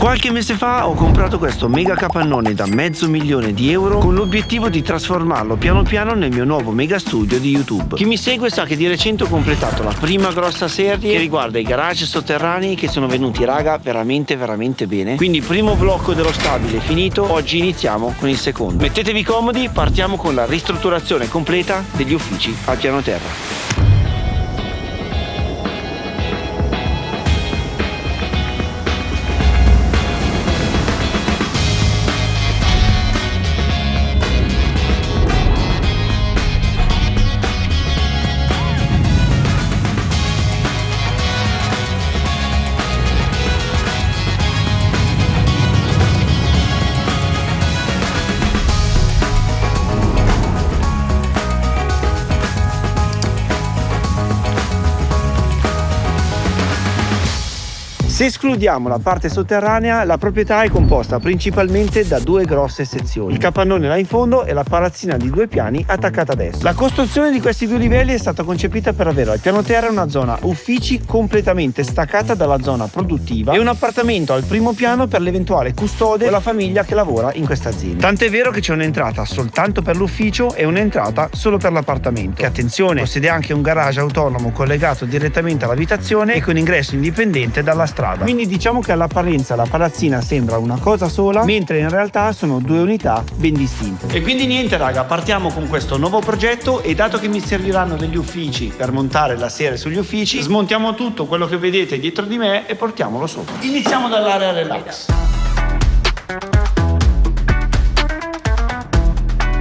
Qualche mese fa ho comprato questo mega capannone da €500.000 con l'obiettivo di trasformarlo piano piano nel mio nuovo mega studio di YouTube. Chi mi segue sa che di recente ho completato la prima grossa serie che riguarda i garage sotterranei, che sono venuti, raga, veramente bene. Quindi primo blocco dello stabile finito, oggi iniziamo con il secondo. Mettetevi comodi, partiamo con la ristrutturazione completa degli uffici al piano terra. Se escludiamo la parte sotterranea, la proprietà è composta principalmente da due grosse sezioni: il capannone là in fondo e la palazzina di 2 piani attaccata ad esso. La costruzione di questi 2 livelli è stata concepita per avere al piano terra una zona uffici completamente staccata dalla zona produttiva e un appartamento al primo piano per l'eventuale custode o la famiglia che lavora in questa azienda. Tant'è vero che c'è un'entrata soltanto per l'ufficio e un'entrata solo per l'appartamento, che, attenzione, possiede anche un garage autonomo collegato direttamente all'abitazione e con ingresso indipendente dalla strada. Quindi diciamo che all'apparenza la palazzina sembra una cosa sola, mentre in realtà sono 2 unità ben distinte. E quindi niente, raga, partiamo con questo nuovo progetto, e dato che mi serviranno degli uffici per montare la serie sugli uffici, smontiamo tutto quello che vedete dietro di me e portiamolo sopra. Iniziamo dall'area relax.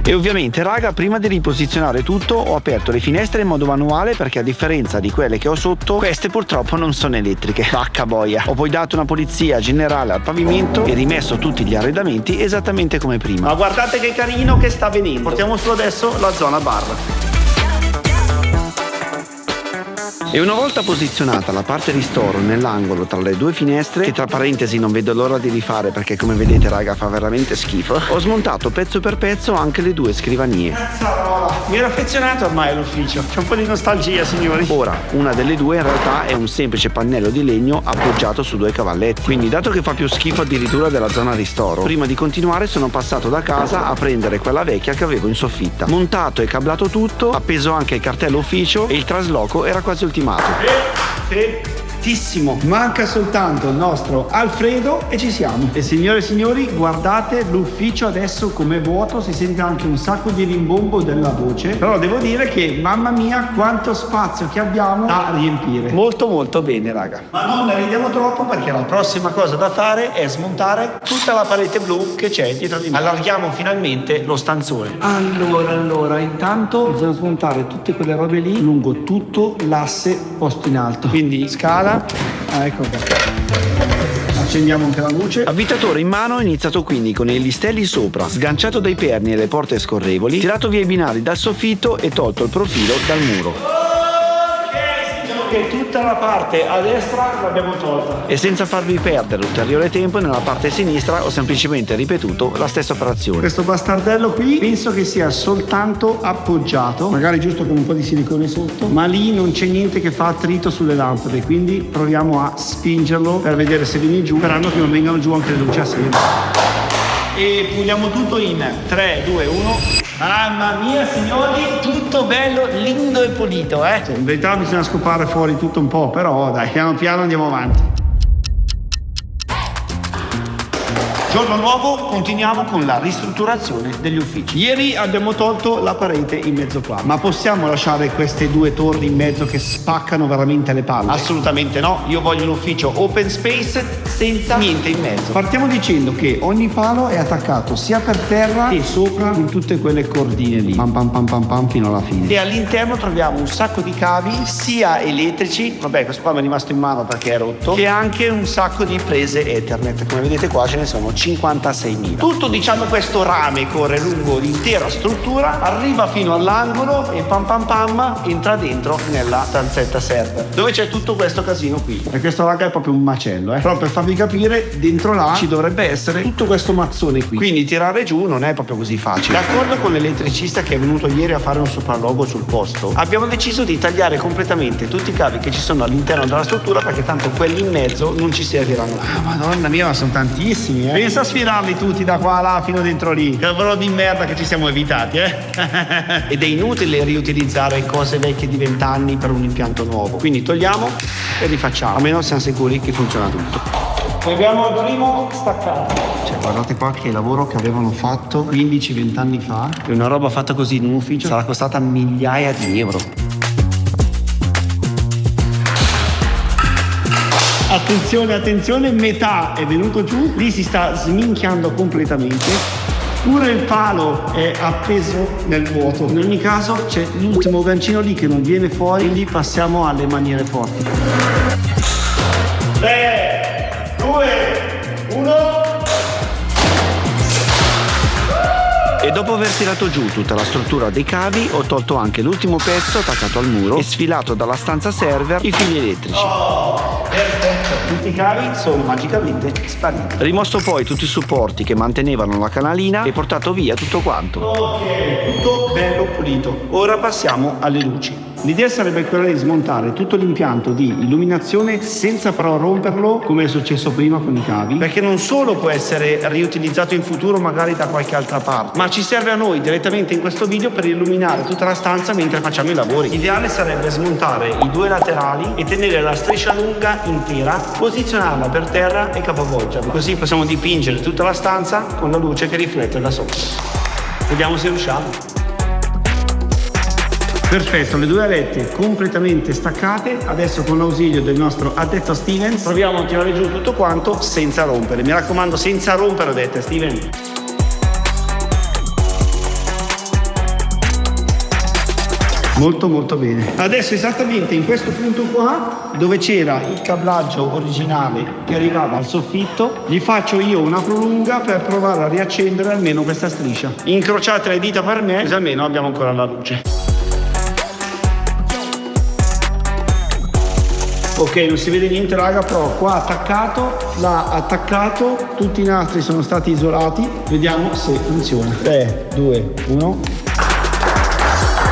E ovviamente, raga, prima di riposizionare tutto ho aperto le finestre in modo manuale, perché a differenza di quelle che ho sotto, queste purtroppo non sono elettriche. Vacca boia. Ho poi dato una pulizia generale al pavimento e rimesso tutti gli arredamenti esattamente come prima. Ma guardate che carino che sta venendo. Portiamo su adesso la zona bar. E una volta posizionata la parte ristoro nell'angolo tra le 2 finestre, che tra parentesi non vedo l'ora di rifare perché, come vedete, raga, fa veramente schifo, ho smontato pezzo per pezzo anche le 2 scrivanie. Cazzarola, mi ero affezionato ormai all'ufficio, c'è un po' di nostalgia, signori. Ora, una delle 2 in realtà è un semplice pannello di legno appoggiato su 2 cavalletti, quindi dato che fa più schifo addirittura della zona ristoro, prima di continuare sono passato da casa a prendere quella vecchia che avevo in soffitta, montato e cablato tutto, appeso anche il cartello ufficio e il trasloco era quasi ultimato. Perfettissimo. Manca soltanto il nostro Alfredo e ci siamo. E signore e signori, guardate l'ufficio adesso com'è vuoto, si sente anche un sacco di rimbombo della voce, però devo dire che, mamma mia, quanto spazio che abbiamo da riempire. Molto bene, raga. Ma non ne ridiamo troppo, perché la prossima cosa da fare è smontare tutta la parete blu che c'è dietro di me. Allarghiamo finalmente lo stanzone. Allora, intanto bisogna smontare tutte quelle robe lì lungo tutto l'asse posto in alto. Quindi scala. Ecco qua. Accendiamo anche la luce. Avvitatore in mano, ho iniziato quindi con i listelli sopra, sganciato dai perni e le porte scorrevoli, tirato via i binari dal soffitto e tolto il profilo dal muro. Che tutta la parte a destra l'abbiamo tolta. E senza farvi perdere ulteriore tempo, nella parte sinistra ho semplicemente ripetuto la stessa operazione. Questo bastardello qui penso che sia soltanto appoggiato, magari giusto con un po' di silicone sotto, ma lì non c'è niente che fa attrito sulle lampade, quindi proviamo a spingerlo per vedere se viene giù, sperando che non vengano giù anche le luci assieme. E puliamo tutto in 3, 2, 1. Mamma mia, signori, tutto bello, lindo e pulito, In verità bisogna scopare fuori tutto un po', però dai, piano piano andiamo avanti. Giorno nuovo, continuiamo con la ristrutturazione degli uffici. Ieri abbiamo tolto la parete in mezzo qua, ma possiamo lasciare queste 2 torri in mezzo che spaccano veramente le palle? Assolutamente no, io voglio un ufficio open space senza niente in mezzo. Partiamo dicendo che ogni palo è attaccato sia per terra che sopra in tutte quelle cordine lì, pam fino alla fine. E all'interno troviamo un sacco di cavi, sia elettrici, vabbè, questo qua mi è rimasto in mano perché è rotto, che anche un sacco di prese Ethernet. Come vedete qua ce ne sono 56.000. Tutto, diciamo, questo rame corre lungo l'intera struttura, arriva fino all'angolo e pam pam pam entra dentro nella stanzetta server, dove c'è tutto questo casino qui. E questo raga è proprio un macello, però per farvi capire, dentro là ci dovrebbe essere tutto questo mazzone qui, quindi tirare giù non è proprio così facile. D'accordo con l'elettricista che è venuto ieri a fare un sopralluogo sul posto, abbiamo deciso di tagliare completamente tutti i cavi che ci sono all'interno della struttura, perché tanto quelli in mezzo non ci serviranno. Madonna mia, ma sono tantissimi, Pensa a sfirarli tutti da qua a là fino dentro lì. Che lavoro di merda che ci siamo evitati, Ed è inutile riutilizzare cose vecchie di 20 anni per un impianto nuovo, quindi togliamo e rifacciamo, almeno siamo sicuri che funziona tutto. Abbiamo il primo staccato. Cioè, guardate qua che lavoro che avevano fatto 15-20 anni fa. E una roba fatta così in un ufficio sarà costata migliaia di euro. Attenzione, attenzione, metà è venuto giù, lì si sta sminchiando completamente. Pure il palo è appeso nel vuoto. In ogni caso c'è l'ultimo gancino lì che non viene fuori, quindi passiamo alle maniere forti. 3, 2, 1. E dopo aver tirato giù tutta la struttura dei cavi, ho tolto anche l'ultimo pezzo attaccato al muro e sfilato dalla stanza server i fili elettrici. Perfetto, tutti i cavi sono magicamente spariti. Rimosso poi tutti i supporti che mantenevano la canalina e portato via tutto quanto. Ok, tutto bello pulito. Ora passiamo alle luci. L'idea sarebbe quella di smontare tutto l'impianto di illuminazione senza però romperlo, come è successo prima con i cavi, perché non solo può essere riutilizzato in futuro magari da qualche altra parte, ma ci serve a noi direttamente in questo video per illuminare tutta la stanza mentre facciamo i lavori. L'ideale sarebbe smontare i due laterali e tenere la striscia lunga intera, posizionarla per terra e capovolgerla, così possiamo dipingere tutta la stanza con la luce che riflette da sopra. Vediamo se riusciamo. Perfetto, le due alette completamente staccate. Adesso con l'ausilio del nostro addetto Steven proviamo a tirare giù tutto quanto senza rompere. Mi raccomando, senza rompere, addetta Steven. Molto molto bene. Adesso esattamente in questo punto qua, dove c'era il cablaggio originale che arrivava al soffitto, gli faccio io una prolunga per provare a riaccendere almeno questa striscia. Incrociate le dita per me, così almeno abbiamo ancora la luce. Ok, non si vede niente raga, però qua attaccato, là attaccato, tutti i nastri sono stati isolati. Vediamo se funziona. 3, 2, 1.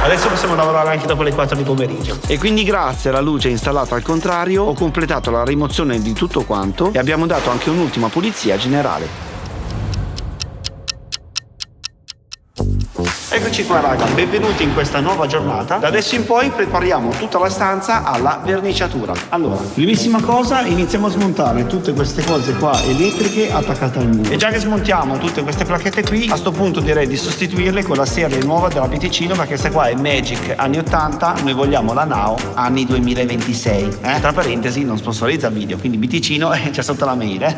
Adesso possiamo lavorare anche dopo le 4 di pomeriggio. E quindi grazie alla luce installata al contrario ho completato la rimozione di tutto quanto e abbiamo dato anche un'ultima pulizia generale. Eccoci qua raga, benvenuti in questa nuova giornata. Da adesso in poi prepariamo tutta la stanza alla verniciatura. Allora, primissima cosa, iniziamo a smontare tutte queste cose qua elettriche attaccate al muro. E già che smontiamo tutte queste placchette qui, a sto punto direi di sostituirle con la serie nuova della Biticino, perché questa qua è Magic anni 80, noi vogliamo la Now anni 2026. Tra parentesi, non sponsorizza il video, quindi Biticino c'è sotto la mail.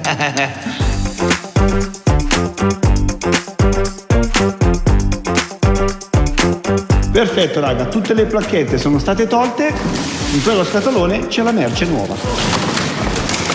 Perfetto raga, tutte le placchette sono state tolte, in quello scatolone c'è la merce nuova.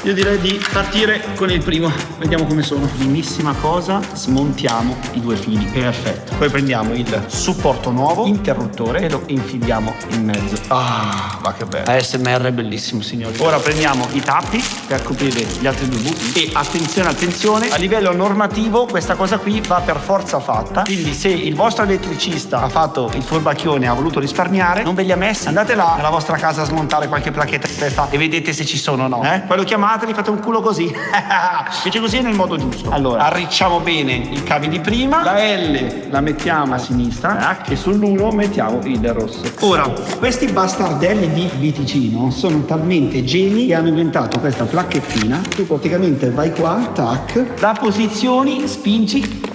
Io direi di partire con il primo, vediamo come sono. Primissima cosa, smontiamo i due fili, perfetto. Poi prendiamo il supporto nuovo, interruttore, e lo infiliamo in mezzo. Ah, ma che bello. ASMR è bellissimo signori. Ora prendiamo i tappi per coprire gli altri due buchi e attenzione, attenzione, a livello normativo questa cosa qui va per forza fatta, quindi se il vostro elettricista ha fatto il furbacchione e ha voluto risparmiare, non ve li ha messi, andate là nella vostra casa a smontare qualche placchetta in testa e vedete se ci sono o no. Poi lo chiamate, gli fate un culo così. Fece così è nel modo giusto. Allora, arricciamo bene i cavi di prima, la L la mettiamo a sinistra e sull'1 mettiamo il rosso. Ora, questi bastardelli di Biticino sono talmente geni che hanno inventato questa placchettina. Tu praticamente vai qua, tac, la posizioni, spingi,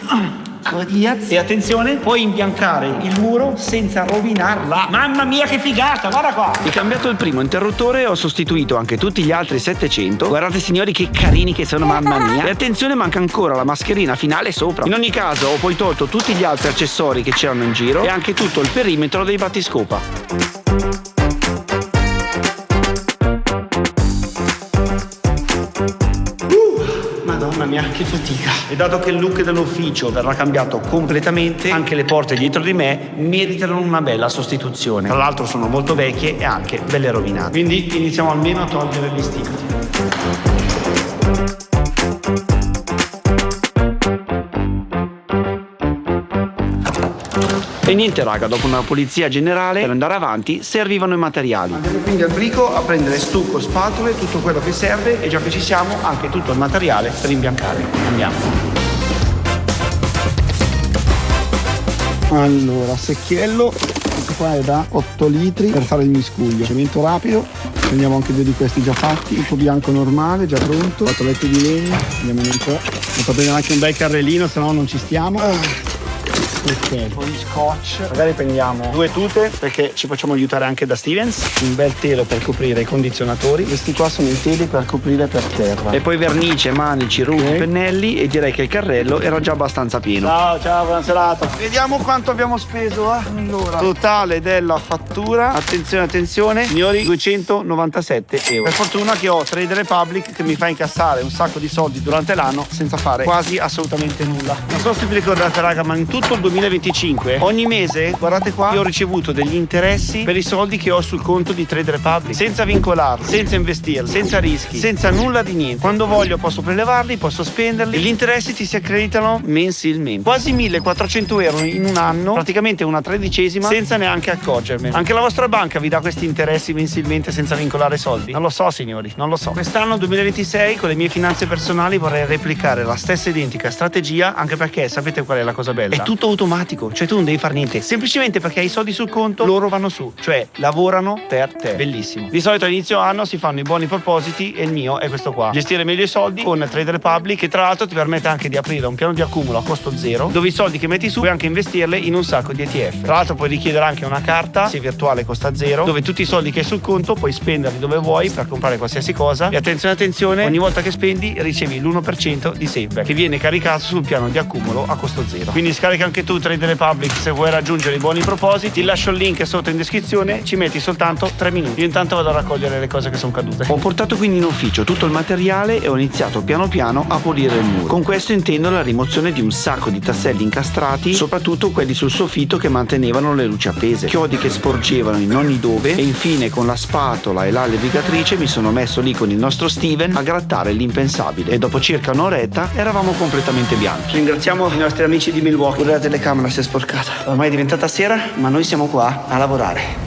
e attenzione, puoi imbiancare il muro senza rovinarla. Mamma mia che figata, guarda qua. Ho cambiato il primo interruttore e ho sostituito anche tutti gli altri 700. Guardate signori che carini che sono, mamma mia. E attenzione, manca ancora la mascherina finale sopra. In ogni caso ho poi tolto tutti gli altri accessori che c'erano in giro e anche tutto il perimetro dei battiscopa. Madonna mia, che fatica. E dato che il look dell'ufficio verrà cambiato completamente, anche le porte dietro di me meritano una bella sostituzione. Tra l'altro sono molto vecchie e anche belle rovinate. Quindi iniziamo almeno a togliere gli sticchi. E niente raga, dopo una pulizia generale, per andare avanti servivano i materiali. Andiamo quindi al brico a prendere stucco, spatole, tutto quello che serve e già che ci siamo anche tutto il materiale per imbiancare. Andiamo. Allora, secchiello, questo qua è da 8 litri per fare il miscuglio. Cemento rapido, prendiamo anche 2 di questi già fatti, il tuo bianco normale già pronto, 4 letti di legno, andiamo un po'. Devo prendere anche un bel carrellino, se no non ci stiamo. Ok, un po' di scotch, magari prendiamo 2 tute perché ci facciamo aiutare anche da Stevens, un bel telo per coprire i condizionatori, questi qua sono i teli per coprire per terra e poi vernice, manici, ruote, pennelli e direi che il carrello era già abbastanza pieno. Ciao, buona serata. Vediamo quanto abbiamo speso. Allora, totale della fattura, attenzione signori, 297 euro. Per fortuna che ho Trade Republic che mi fa incassare un sacco di soldi durante l'anno senza fare quasi assolutamente nulla. Non so se vi ricordate raga, ma in tutto il 2025 ogni mese, guardate qua, io ho ricevuto degli interessi per i soldi che ho sul conto di Trade Republic, senza vincolarli, senza investirli, senza rischi, senza nulla di niente. Quando voglio posso prelevarli, posso spenderli e gli interessi ti si accreditano mensilmente. Quasi 1400 euro in un anno, praticamente una 13esima, senza neanche accorgermene. Anche la vostra banca vi dà questi interessi mensilmente senza vincolare soldi? Non lo so signori, non lo so. Quest'anno 2026 con le mie finanze personali vorrei replicare la stessa identica strategia, anche perché sapete qual è la cosa bella? È tutto automatico, cioè tu non devi fare niente, semplicemente perché hai i soldi sul conto loro vanno su, cioè lavorano per te. Bellissimo. Di solito a inizio anno si fanno i buoni propositi e il mio è questo qua: gestire meglio i soldi con Trade Republic, che tra l'altro ti permette anche di aprire un piano di accumulo a costo zero, dove i soldi che metti su puoi anche investirli in un sacco di ETF. Tra l'altro puoi richiedere anche una carta, se virtuale costa zero, dove tutti i soldi che hai sul conto puoi spenderli dove vuoi per comprare qualsiasi cosa e attenzione, ogni volta che spendi ricevi l'1% di SafeBack che viene caricato sul piano di accumulo a costo zero. Quindi scarica anche tu Trade Republic se vuoi raggiungere i buoni propositi. Ti lascio il link sotto in descrizione, ci metti soltanto 3 minuti. Io intanto vado a raccogliere le cose che sono cadute. Ho portato quindi in ufficio tutto il materiale e ho iniziato piano piano a pulire il muro. Con questo intendo la rimozione di un sacco di tasselli incastrati, soprattutto quelli sul soffitto che mantenevano le luci appese, chiodi che sporgevano in ogni dove e infine con la spatola e la levigatrice mi sono messo lì con il nostro Steven a grattare l'impensabile e dopo circa un'oretta eravamo completamente bianchi. Ringraziamo i nostri amici di Milwaukee. La telecamera si è sporcata. Ormai è diventata sera, ma noi siamo qua a lavorare.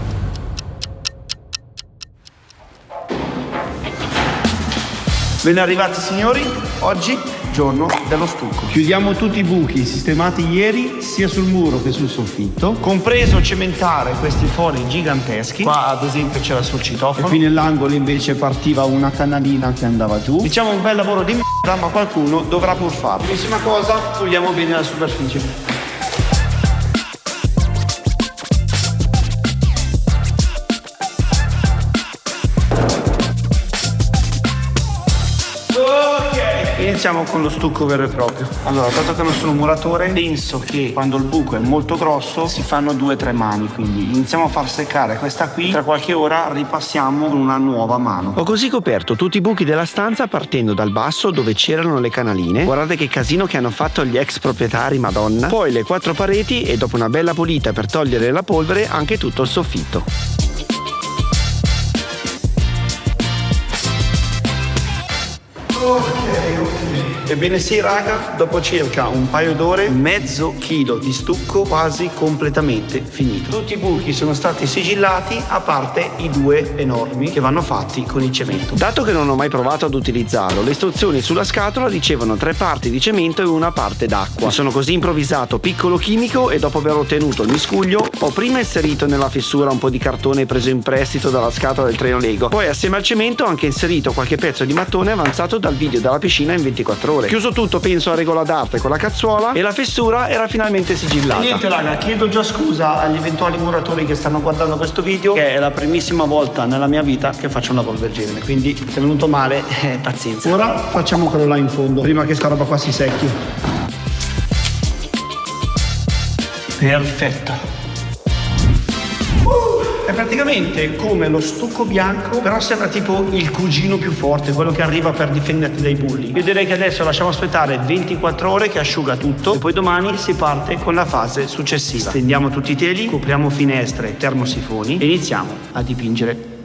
Ben arrivati signori, oggi giorno dello stucco. Chiudiamo tutti i buchi sistemati ieri sia sul muro che sul soffitto, compreso cementare questi fori giganteschi. Qua ad esempio c'era sul citofono e qui nell'angolo invece partiva una canalina che andava giù. Diciamo un bel lavoro di merda, ma qualcuno dovrà pur farlo. Primissima cosa, puliamo bene la superficie. Iniziamo con lo stucco vero e proprio. Allora, dato che non sono un muratore, penso che quando il buco è molto grosso si fanno 2 o 3 mani, quindi iniziamo a far seccare questa qui, tra qualche ora ripassiamo con una nuova mano. Ho così coperto tutti i buchi della stanza partendo dal basso dove c'erano le canaline. Guardate che casino che hanno fatto gli ex proprietari, madonna. Poi le 4 pareti e dopo una bella pulita per togliere la polvere anche tutto il soffitto. Ok. Ebbene sì raga, dopo circa un paio d'ore, mezzo chilo di stucco quasi completamente finito. Tutti i buchi sono stati sigillati a parte i 2 enormi che vanno fatti con il cemento. Dato che non ho mai provato ad utilizzarlo, le istruzioni sulla scatola dicevano 3 parti di cemento e una parte d'acqua. Mi sono così improvvisato piccolo chimico e dopo aver ottenuto il miscuglio ho prima inserito nella fessura un po' di cartone preso in prestito dalla scatola del treno Lego. Poi assieme al cemento ho anche inserito qualche pezzo di mattone avanzato dal video della piscina in 24 ore. Chiuso tutto penso a regola d'arte con la cazzuola e la fessura era finalmente sigillata. E niente raga, chiedo già scusa agli eventuali muratori che stanno guardando questo video, che è la primissima volta nella mia vita che faccio un lavoro del genere, quindi se è venuto male pazienza. Ora facciamo quello là in fondo prima che sta roba qua si secchi. Perfetto. È praticamente come lo stucco bianco, però sembra tipo il cugino più forte, quello che arriva per difenderti dai bulli. Io direi che adesso lasciamo aspettare 24 ore che asciuga tutto e poi domani si parte con la fase successiva. Stendiamo tutti i teli, copriamo finestre, termosifoni e iniziamo a dipingere.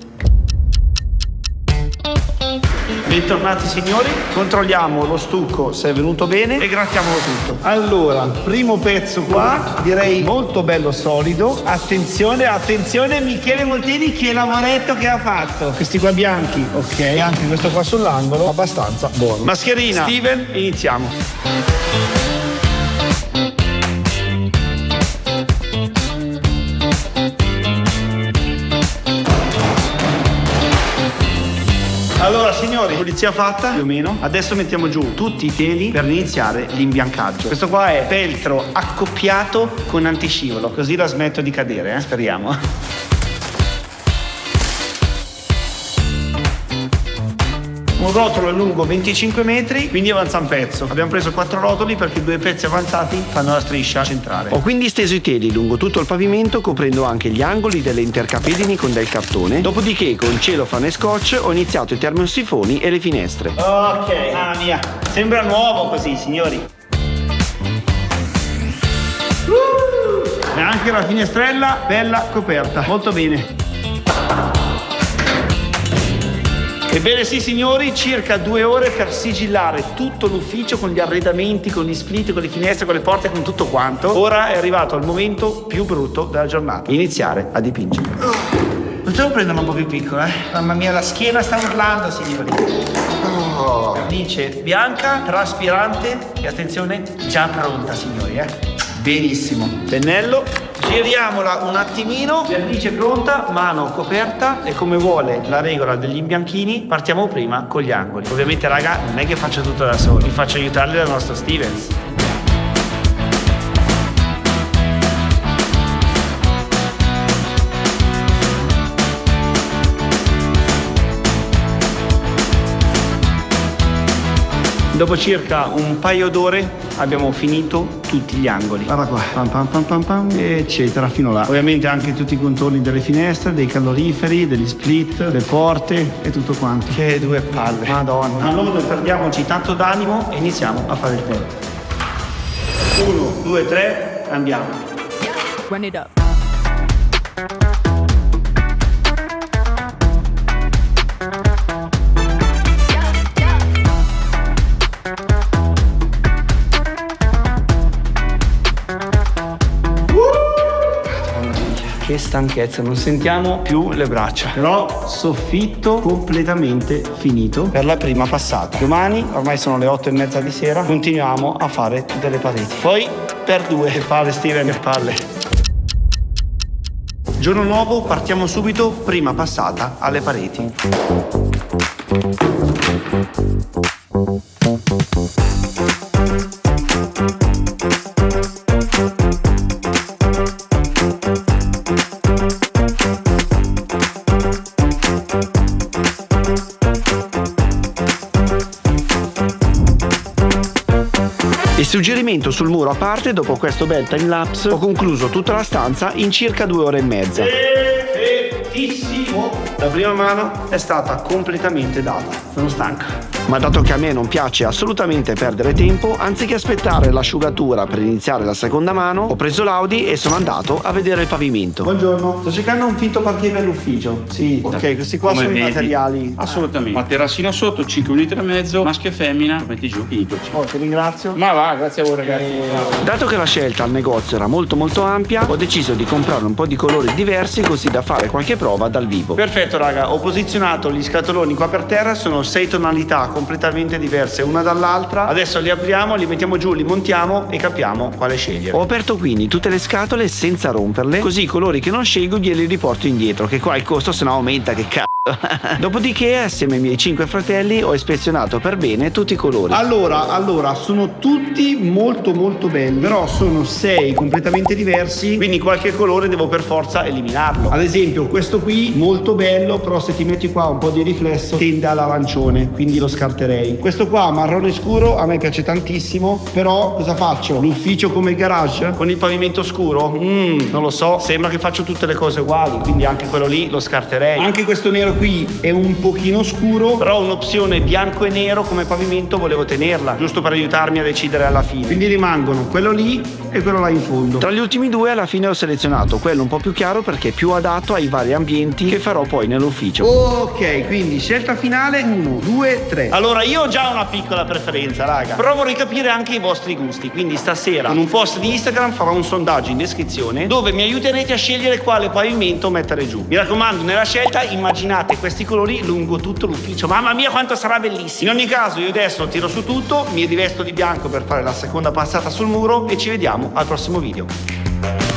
Bentornati signori, controlliamo lo stucco se è venuto bene e grattiamolo tutto. Allora, primo pezzo qua, direi molto bello solido. Attenzione, attenzione Michele Molteni, che lavoretto che ha fatto. Questi qua bianchi, ok, anche questo qua sull'angolo, abbastanza buono. Mascherina, Steven, iniziamo. Allora signori, pulizia fatta più o meno. Adesso mettiamo giù tutti i teli per iniziare l'imbiancaggio. Questo qua è feltro accoppiato con antiscivolo, così la smetto di cadere, speriamo. Un rotolo è lungo 25 metri, quindi avanza un pezzo. Abbiamo preso 4 rotoli perché 2 pezzi avanzati fanno la striscia centrale. Ho quindi steso i teli lungo tutto il pavimento, coprendo anche gli angoli delle intercapedini con del cartone. Dopodiché con celofane e scotch ho iniziato i termosifoni e le finestre. Ok, mamma mia, sembra nuovo così, signori. E anche la finestrella bella coperta, molto bene. Ebbene sì signori, circa 2 ore per sigillare tutto l'ufficio con gli arredamenti, con gli split, con le finestre, con le porte, con tutto quanto. Ora è arrivato il momento più brutto della giornata: iniziare a dipingere. Potevo prenderla un po' più piccola, Mamma mia, la schiena sta urlando, signori. Vernice bianca, traspirante e attenzione, già pronta, signori, Benissimo. Pennello. Giriamola un attimino, vernice pronta, mano coperta e come vuole la regola degli imbianchini partiamo prima con gli angoli. Ovviamente raga, non è che faccio tutto da solo, mi faccio aiutare dal nostro Stevens. Dopo circa un paio d'ore abbiamo finito tutti gli angoli. Guarda qua, pam pam pam pam pam, eccetera, fino là. Ovviamente anche tutti i contorni delle finestre, dei caloriferi, degli split, delle porte e tutto quanto. Che 2 palle, madonna. Allora non perdiamoci tanto d'animo e iniziamo a fare il tempo. 1, 2, 3, andiamo. Run it up. Che stanchezza, non sentiamo più le braccia. Però soffitto completamente finito per la prima passata. Domani, ormai sono le 8:30 di sera, continuiamo a fare delle pareti. Poi per 2. Che palle Steven, che palle. Giorno nuovo, partiamo subito, prima passata alle pareti. Il suggerimento sul muro a parte, dopo questo bel timelapse, ho concluso tutta la stanza in circa 2 ore e mezza. Perfettissimo! La prima mano è stata completamente data. Sono stanca. Ma dato che a me non piace assolutamente perdere tempo, anziché aspettare l'asciugatura per iniziare la seconda mano, ho preso l'Audi e sono andato a vedere il pavimento. Buongiorno, sto cercando un finto parquet per l'ufficio. Sì, ok, questi qua Come sono vedi. i materiali. Assolutamente. Materassino sotto, 5 litri e mezzo, maschio e femmina, metti giù, finito. Oh, ti ringrazio. Ma va, grazie a voi ragazzi. Dato che la scelta al negozio era molto ampia, ho deciso di comprare un po' di colori diversi così da fare qualche prova dal vivo. Perfetto raga, ho posizionato gli scatoloni qua per terra, sono 6 tonalità completamente diverse una dall'altra. Adesso li apriamo, li mettiamo giù, li montiamo e capiamo quale scegliere. Ho aperto quindi tutte le scatole senza romperle, così i colori che non scelgo glieli riporto indietro, che qua il costo se no aumenta, che cazzo. Dopodiché, assieme ai miei 5 fratelli, ho ispezionato per bene tutti i colori. Allora, sono tutti molto belli, però sono 6 completamente diversi, quindi qualche colore devo per forza eliminarlo. Ad esempio, questo qui molto bello, però se ti metti qua un po' di riflesso tende all'arancione, quindi lo scarterei. Questo qua marrone scuro a me piace tantissimo, però cosa faccio? L'ufficio come il garage con il pavimento scuro? Non lo so, sembra che faccio tutte le cose uguali, quindi anche quello lì lo scarterei. Anche questo nero qui è un pochino scuro, però un'opzione bianco e nero come pavimento volevo tenerla, giusto per aiutarmi a decidere alla fine. Quindi rimangono quello lì e quello là in fondo. Tra gli ultimi due alla fine ho selezionato quello un po' più chiaro perché è più adatto ai vari ambienti che farò poi nell'ufficio. Ok, quindi scelta finale 1, 2, 3. Allora io ho già una piccola preferenza, raga, però vorrei capire anche i vostri gusti, quindi stasera con un post di Instagram farò un sondaggio in descrizione dove mi aiuterete a scegliere quale pavimento mettere giù. Mi raccomando, nella scelta immaginate questi colori lungo tutto l'ufficio. Mamma mia quanto sarà bellissimo. In ogni caso io adesso tiro su tutto, mi rivesto di bianco per fare la seconda passata sul muro e ci vediamo al prossimo video.